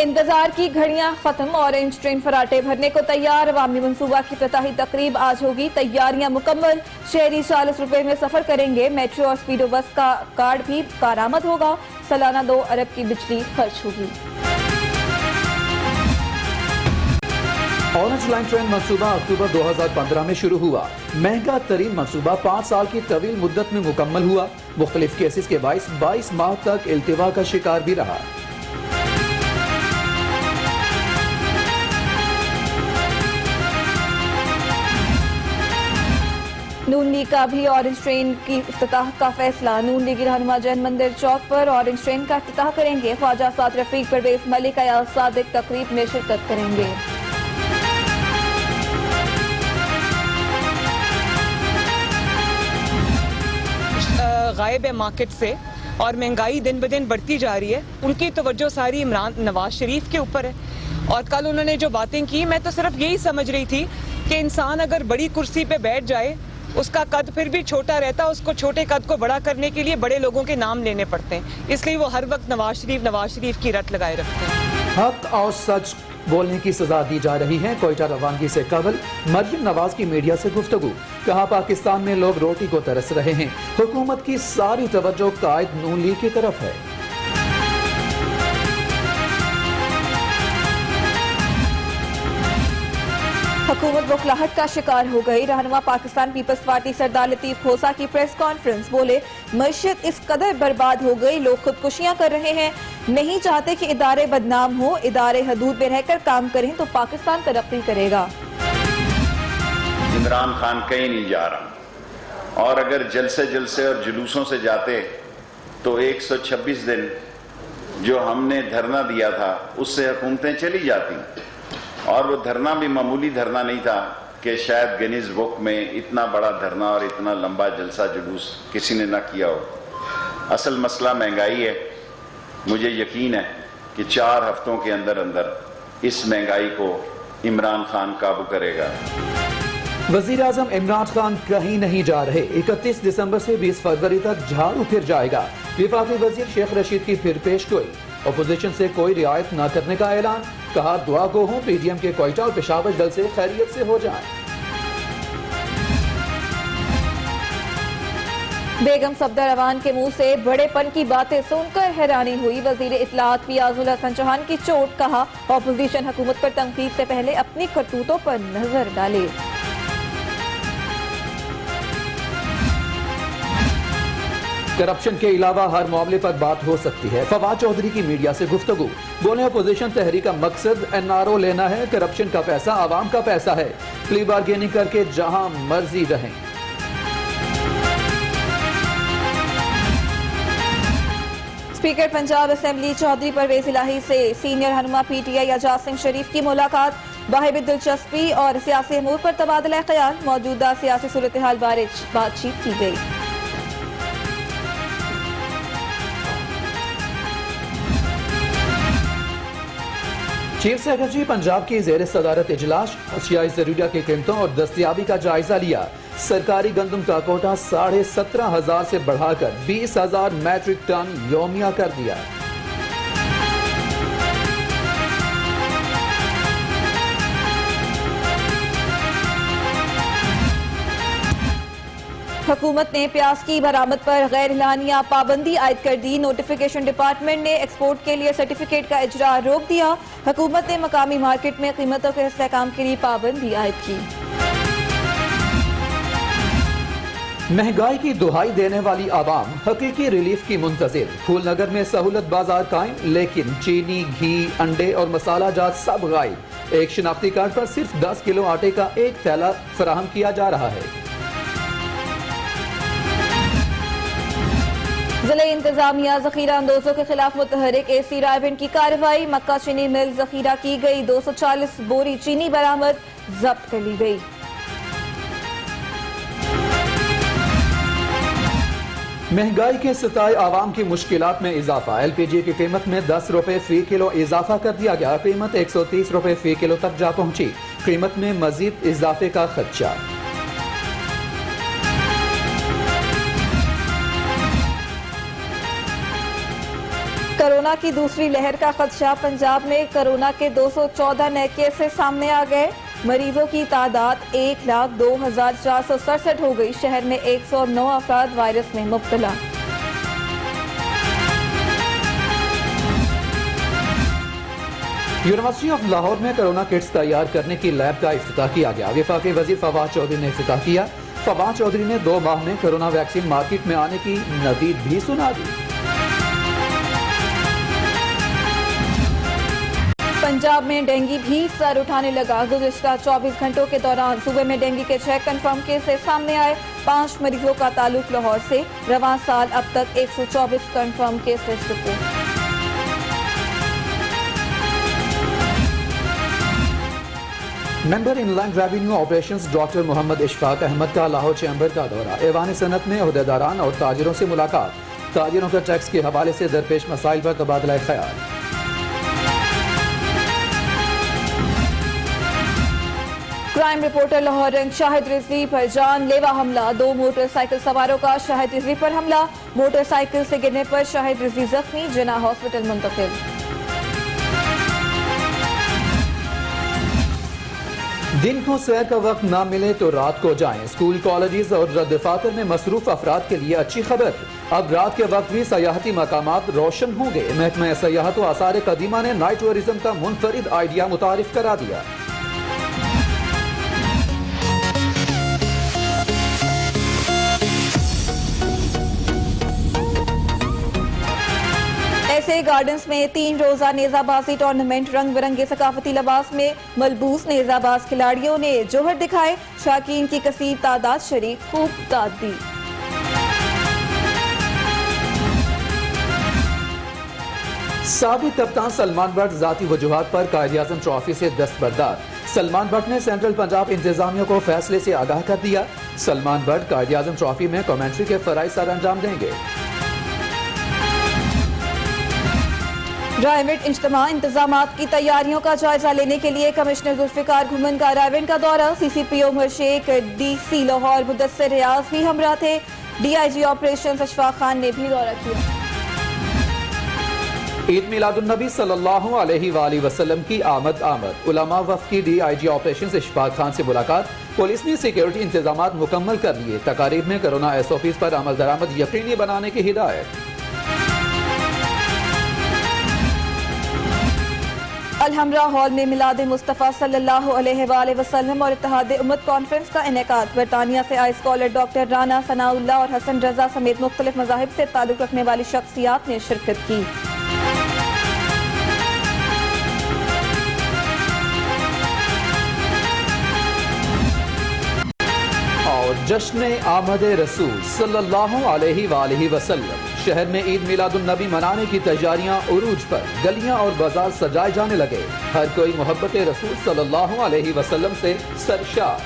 इंतजार की घड़ियां खत्म। ऑरेंज ट्रेन फराटे भरने को तैयार। अवामी मंसूबा की इफ्तिताही तकरीब आज होगी। तैयारियां मुकम्मल। शहरी 40 रुपए में सफर करेंगे। मेट्रो और स्पीडो बस का कार्ड भी कारआमद होगा। सालाना 2 अरब की बिजली खर्च होगी। ऑरेंज लाइन ट्रेन मंसूबा अक्टूबर 2015 में शुरू हुआ। महंगा तरीन मंसूबा 5 साल की तवील मुद्दत में मुकम्मल हुआ। मुख्तलिफ केसेस के 22 माह तक इल्तिवा का शिकार भी रहा। नून लीग का भी ऑरेंज ट्रेन की इफ्तिताह का फैसला। नून लीगी रहनुमा जैन मंदिर चौक पर ऑरेंज ट्रेन का इफ्तिताह करेंगे। ख्वाजा साद रफीक, परवेज मलिक, अयाज सादिक तकरीब में शिरकत करेंगे। गायब है मार्केट से और महंगाई दिन ब दिन बढ़ती जा रही है। उनकी तवज्जो सारी इमरान नवाज शरीफ के ऊपर है। और कल उन्होंने जो बातें की, मैं तो सिर्फ यही समझ रही थी कि इंसान अगर बड़ी कुर्सी पे बैठ जाए, उसका कद फिर भी छोटा रहता है, उसको छोटे कद को बड़ा करने के लिए बड़े लोगों के नाम लेने पड़ते हैं। इसलिए वो हर वक्त नवाज शरीफ की रट लगाए रखते हैं। हक और सच बोलने की सजा दी जा रही है। कोयटा रवानगी से कबल मरियम नवाज की मीडिया से गुफ्तगू। कहा, पाकिस्तान में लोग रोटी को तरस रहे हैं। हुकूमत की सारी तवज्जो कायद नून लीग की तरफ है। हुकूमत बुखलाहट का शिकार हो गई। रहनुमा पाकिस्तान पीपल्स पार्टी सरदार लतीफ खोसा की प्रेस कॉन्फ्रेंस। बोले, मईशत इस कदर बर्बाद हो गई, लोग खुदकुशियां कर रहे हैं। नहीं चाहते कि इदारे बदनाम हो। इदारे हदूद में रहकर काम करें तो पाकिस्तान तरक्की करेगा। इमरान खान कहीं नहीं जा रहा, और अगर जलसे और जुलूसों से जाते तो 126 दिन जो हमने धरना दिया था उससे हुकूमतें चली जाती। और वो धरना भी मामूली धरना नहीं था कि शायद गिनीज बुक में इतना बड़ा धरना और इतना लंबा जलसा जुलूस किसी ने ना किया हो। असल मसला महंगाई है। मुझे यकीन है कि 4 हफ्तों के अंदर अंदर इस महंगाई को इमरान खान काबू करेगा। वजीर आजम इमरान खान कहीं नहीं जा रहे। 31 दिसंबर से 20 फरवरी तक झाड़ू फिर जाएगा। विफाकी वजीर शेख रशीद की फिर पेशगोई। अपोजिशन से कोई रियायत न करने का ऐलान। कहा, दुआ गो हूं पीडीएम के कोयटा और पेशावर दल से खैरियत से हो जाए। बेगम सफदर अवान के मुंह से बड़ेपन की बातें सुनकर हैरानी हुई। वजीर इत्तलात पियाजुल हसन चौहान की चोट। कहा, ऑपोजिशन हुकूमत पर तनकीद से पहले अपनी करतूतों पर नजर डाले। करप्शन के अलावा हर मामले पर बात हो सकती है। फवाद चौधरी की मीडिया से गुफ्तगू। बोले, अपोजिशन तहरीक का मकसद एनआरओ लेना है। करप्शन का पैसा आवाम का पैसा है। प्ली बार्गेनिंग करके जहां मर्जी रहें। स्पीकर पंजाब असेंबली चौधरी परवेज इलाही से सीनियर रहनुमा पीटीआई एजाज सिंह शरीफ की मुलाकात। बाहिब दिलचस्पी और सियासी अमूर पर तबादला ख्याल। मौजूदा सियासी सूरत हाल बारे बातचीत की गई। चीफ सेक्रेटरी पंजाब की जेर सदारत इजलास। अशियाई जरूरिया की कीमतों और दस्तियाबी का जायजा लिया। सरकारी गंदम का कोटा 17,500 से बढ़ाकर 20,000 मैट्रिक टन योमिया कर दिया। हुकूमत ने प्याज की बरामद पर गैर एलानिया पाबंदी आयद कर दी। नोटिफिकेशन डिपार्टमेंट ने एक्सपोर्ट के लिए सर्टिफिकेट का इजरा रोक दिया। हुकूमत ने मकामी मार्केट में कीमतों के इस्तेहकाम के लिए पाबंदी आयद की। महंगाई की दुहाई देने वाली आवाम हकीकी रिलीफ की मुंतजिर। फूलनगर में सहूलत बाजार कायम, लेकिन चीनी, घी, अंडे और मसाला जात सब गायब। एक शिनाख्ती कार्ड पर सिर्फ 10 किलो आटे का एक थैला फराहम किया जा रहा है। जिले इंतजामिया जखीरा अंदोजों के खिलाफ मुतहरिक। एसी रायविंड की कार्रवाई। मक्का चीनी मिल जखीरा की गई। 240 बोरी चीनी बरामद जब्त कर ली गई। महंगाई के सताए आवाम की मुश्किलात में इजाफा। एलपीजी की कीमत में 10 रुपए फी किलो इजाफा कर दिया गया। कीमत 130 रुपए फी किलो तक जा पहुंची। कीमत में मजीद इजाफे का खदशा। कोरोना की दूसरी लहर का खदशा। पंजाब में कोरोना के 214 नए केसेस सामने आ गए। मरीजों की तादाद 1,02,467 हो गई। शहर में 109 अफराद वायरस में मुब्तला। यूनिवर्सिटी ऑफ लाहौर में कोरोना किट्स तैयार करने की लैब का इफ्तिताह किया गया। वफाकी वजीर फवाद चौधरी ने इफ्तिताह किया। फवाद चौधरी ने 2 माह में कोरोना वैक्सीन मार्केट में आने की नदीद भी सुना दी। पंजाब में डेंगू भी सर उठाने लगा। गुज़िश्ता 24 घंटों के दौरान सूबे में डेंगू के 6 कंफर्म केसेस सामने आए। 5 मरीजों का ताल्लुक लाहौर से। रवां साल अब तक 124 confirm cases report. Member inland revenue operations doctor Mohammad Ishfaq Ahmad का लाहौर चैम्बर का दौरा। ऐवान सनत में ओहदेदारान और ताजिरों से मुलाकात। ताजिरों का टैक्स के हवाले से दरपेश मसाइल पर तबादला ख्याल। क्राइम रिपोर्टर लाहौर रंग शाहिद रिजवी पर जानलेवा हमला। 2 मोटरसाइकिल सवारों का शाहिद रिजवी पर हमला। मोटरसाइकिल से गिरने पर शाहिद रिजवी जख्मी, जिना हॉस्पिटल मुंतकिल। दिन को सैर का वक्त ना मिले तो रात को जाएं। स्कूल, कॉलेजेस और रद्द-ए-फातर में मसरूफ अफराद के लिए अच्छी खबर। अब रात के वक्त भी सयाहती मकामात रोशन होंगे। महकमा सयाहत व आसार कदीमा ने नाइट टूरिज्म का मुनफरिद आइडिया मुतारिफ करा दिया। ऐसे गार्डन्स में 3 रोजा नेजाबाजी टूर्नामेंट। रंग बिरंगे सकाफती लिबास में मलबूस नेजाबाज खिलाड़ियों ने जोहर दिखाए। शाकीन की कसीर तादाद शरीक खूब दाद दी। साबिक कप्तान सलमान बट जाती वजूहात पर कायद-ए-आज़म ट्रॉफी से दस्तबरदार। सलमान बट ने सेंट्रल पंजाब इंतजामिया को फैसले से आगाह कर दिया। सलमान बट कायद-ए-आज़म ट्रॉफी में कमेंट्री के फराइज सर अंजाम देंगे। रायवेंट इज्तिमा इंतजामात की तैयारियों का जायजा लेने के लिए कमिश्नर जुल्फिकार घुमन का रायवेंट का दौरा। CCPO उमर शेख, DC लाहौर मुदस्सिर रियाज भी हमरा थे। DIG ऑपरेशन अशफाक खान ने भी दौरा किया। ईद मिलादुन्नबी सल्लल्लाहु अलैहि वसल्लम की आमद। उलमा वफ़द की DIG ऑपरेशन अशफाक खान से मुलाकात। पुलिस ने सिक्योरिटी इंतजामात मुकम्मल कर लिए। तकारीब में कोरोना SOPs पर अमल दरामद यकीनी बनाने की हिदायत। अलहमरा हॉल में मिलाद मुस्तफ़ा सल्लल्लाहु अलैहि वसल्लम और इत्तेहाद उम्मत कॉन्फ्रेंस का इनेकाद। बरतानिया से आए स्कॉलर डॉक्टर राना सनाउल्लाह और हसन रजा समेत मुख्तलिफ मज़ाहिब से ताल्लुक रखने वाली शख्सियात ने शिरकत की। और जश्न आमद रसूल सल्लल्लाहु अलैहि वसल्लम। शहर में ईद मिलादुन्नबी मनाने की तैयारियां उरूज पर। गलियां और बाजार सजाए जाने लगे। हर कोई मोहब्बत रसूल सल्लल्लाहु अलैहि वसल्लम से सरशार।